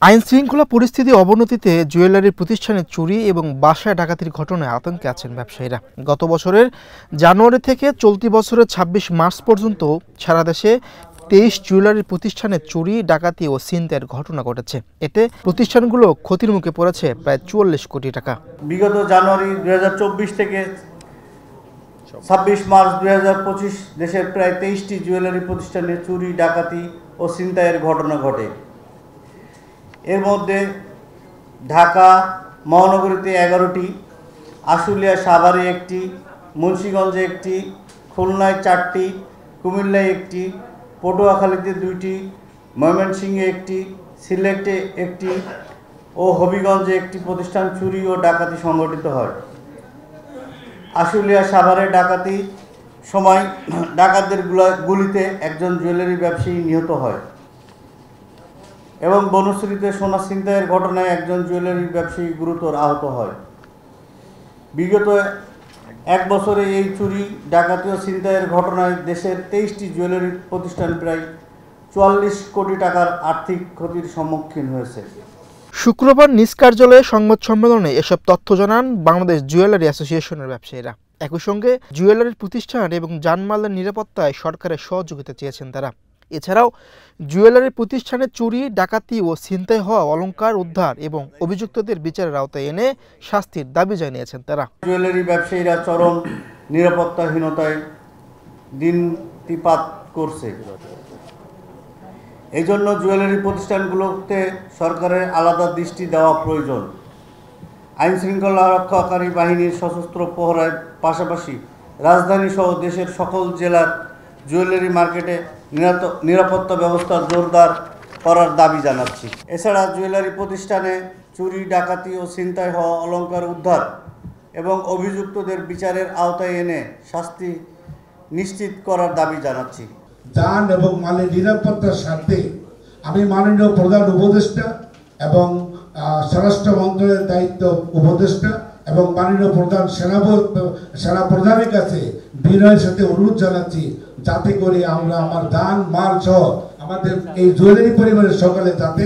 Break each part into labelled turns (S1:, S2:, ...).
S1: আইন শৃঙ্খলা পরিস্থিতি অবনতিতে জুয়েলারি প্রতিষ্ঠানে চুরি এবং বাসায় ডাকাতির ঘটনায় আতঙ্কে আছেন ব্যবসায়ীরা। গত বছরের জানুয়ারি থেকে চলতি বছরের ২৬ মার্চ পর্যন্ত সারা দেশে ২৩ জুয়েলারি প্রতিষ্ঠানে চুরি, ডাকাতি ও ছিনতাইয়ের ঘটনা ঘটেছে। এতে প্রতিষ্ঠানগুলো ক্ষতির মুখে পড়েছে প্রায় ৪৪ কোটি টাকা।
S2: বিগত জানুয়ারি ২০২৪ থেকে ২৬ মার্চ ২০২৫ দেশের প্রায় ২৩টি জুয়েলারি প্রতিষ্ঠানে চুরি, ডাকাতি ও ছিনতাইয়ের ঘটনা ঘটে। এর মধ্যে ঢাকা মহানগরীতে ১১টি, আশুলিয়া সাভারে ১টি, মুন্সিগঞ্জে ১টি, খুলনায় ৪টি, কুমিল্লায় ১টি, পটুয়াখালীতে ২টি, ময়মনসিংহে ১টি, সিলেটে ১টি ও হবিগঞ্জে ১টি প্রতিষ্ঠান চুরি ও ডাকাতি সংঘটিত হয়। আশুলিয়া সাভারে ডাকাতি সময় ডাকাতদের গুলিতে একজন জুয়েলারি ব্যবসায়ী নিহত হয় এবং বনশ্রীতে সোনা ছিনতাইয়ের ঘটনায় একজন জুয়েলারি ব্যবসায়ী গুরুতর আহত হয়। বিগত এক বছরে এই চুরি, ডাকাতি ও ছিনতাইয়ের ঘটনায় দেশের ২৩টি জুয়েলারি প্রতিষ্ঠান প্রায় ৪৪ কোটি টাকার আর্থিক ক্ষতির সম্মুখীন হয়েছে।
S1: শুক্রবার নিজ কার্যালয়ে সংবাদ সম্মেলনে এসব তথ্য জানান বাংলাদেশ জুয়েলারি অ্যাসোসিয়েশনের ব্যবসায়ীরা। একই সঙ্গে জুয়েলারির প্রতিষ্ঠান এবং যানমালের নিরাপত্তায় সরকারের সহযোগিতা চেয়েছেন তারা। এছাড়াও জুয়েলারি প্রতিষ্ঠানে চুরি, ডাকাতি ও ছিনতাই হওয়া অলংকার উদ্ধার এবং অভিযুক্তদের বিচারের আওতায় এনে শাস্তির দাবি জানিয়েছেন তারা।
S2: জুয়েলারি ব্যবসায়ীরা চরম নিরাপত্তাহীনতায় দিনতিপাত করছে। এই জন্য জুয়েলারি প্রতিষ্ঠানগুলোতে সরকারের আলাদা দৃষ্টি দেওয়া প্রয়োজন। আইন শৃঙ্খলা রক্ষাকারী বাহিনীর সশস্ত্র প্রহরার পাশাপাশি রাজধানী সহ দেশের সকল জেলার জুয়েলারি মার্কেটে নিরাপত্তা ব্যবস্থা জোরদার করার দাবি জানাচ্ছি। এছাড়া জুয়েলারি প্রতিষ্ঠানে চুরি, ডাকাতি ও ছিনতাই হওয়া অলংকার উদ্ধার এবং অভিযুক্তদের বিচারের আওতায় এনে শাস্তি নিশ্চিত করার দাবি জানাচ্ছি।
S3: যান এবং মালের নিরাপত্তার স্বার্থে আমি মাননীয় প্রধান উপদেষ্টা এবং স্বরাষ্ট্র মন্ত্রণালয়ের দায়িত্ব উপদেষ্টা এবং মাননীয় প্রধান সেনা প্রধানের কাছে বিনয়ের সাথে অনুরোধ জানাচ্ছি, যাতে করে আমরা আমার দান মাল সহ আমাদের এই জুয়েলারি পরিবারের সকলে যাতে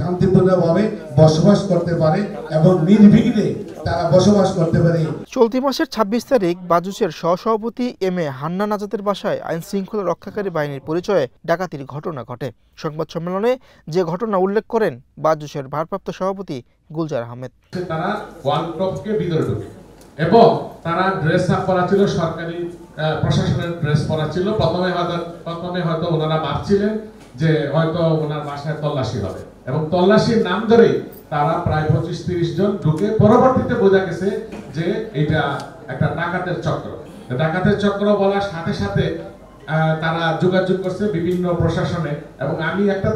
S3: শান্তিপূর্ণভাবে বসবাস করতে পারে এবং নির্বিঘ্নে তারা বসবাস করতে পারে।
S1: চলতি মাসের ২৬ তারিখ বাজুসের সহসভাপতি এম এ হান্নান আজাদের বাসায় আইন শৃঙ্খলা রক্ষাকারী বাহিনীর পরিচয়ে ডাকাতির ঘটনা ঘটে। সংবাদ সম্মেলনে যে ঘটনা উল্লেখ করেন বাজুসের ভারপ্রাপ্ত সভাপতি গুলজার আহমেদ।
S4: তারা ওয়ান টপকে ভিতরে ঢুকে এবং তারা ড্রেস আপ করা ছিল, সরকারি প্রশাসনের ড্রেস পরা ছিল। প্রথমে হয়তো ওনারা ভাবছিলেন যে হয়তো ওনার বাসায় তল্লাশি হবে এবং তল্লাশির নাম ধরে তারা প্রায় ২৫-৩০ জন ঢুকে পরবর্তীতে বোঝা গেছে যে এটা একটা ডাকাতের চক্র। ডাকাতের চক্র বলার সাথে সাথে তারা যোগাযোগ করছে বিভিন্ন প্রশাসনে এবং আমি একটা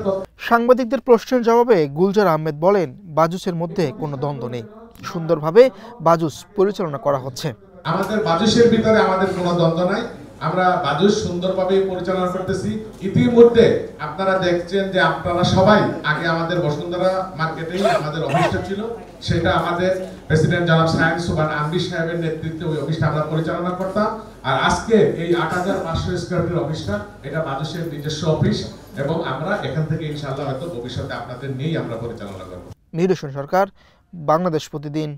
S1: সাংবাদিকদের প্রশ্নের জবাবে গুলজার আহমেদ বলেন, বাজুসের মধ্যে কোনো দ্বন্দ্ব নেই, সুন্দরভাবে বাজুস পরিচালনা করা হচ্ছে।
S4: আমাদের বাজুসের ভিতরে আমাদের কোনো দ্বন্দ্ব নাই, আমরা বাজুস সুন্দরভাবে পরিচালনা করতেছি। ইতিমধ্যে আপনারা দেখছেন যে আপনারা সবাই আগে আমাদের বসুন্ধরা মার্কেটেই আমাদের অফিসটা ছিল, সেটা আমাদের প্রেসিডেন্ট জনাব সায়েম সুবান আম্বি সাহেবের নেতৃত্বে ওই অফিসটা আমরা পরিচালনা করতাম। আর আজকে এই ৮৫০০ স্কয়ার ফিট অফিসটা এটা বাজুসের নিজস্ব অফিস এবং আমরা এখান থেকে ইনশাআল্লাহ হয়তো ভবিষ্যতে আপনাদের নিয়েই আমরা পরিচালনা করব।
S1: নিরসন সরকার, বাংলাদেশ প্রতিদিন।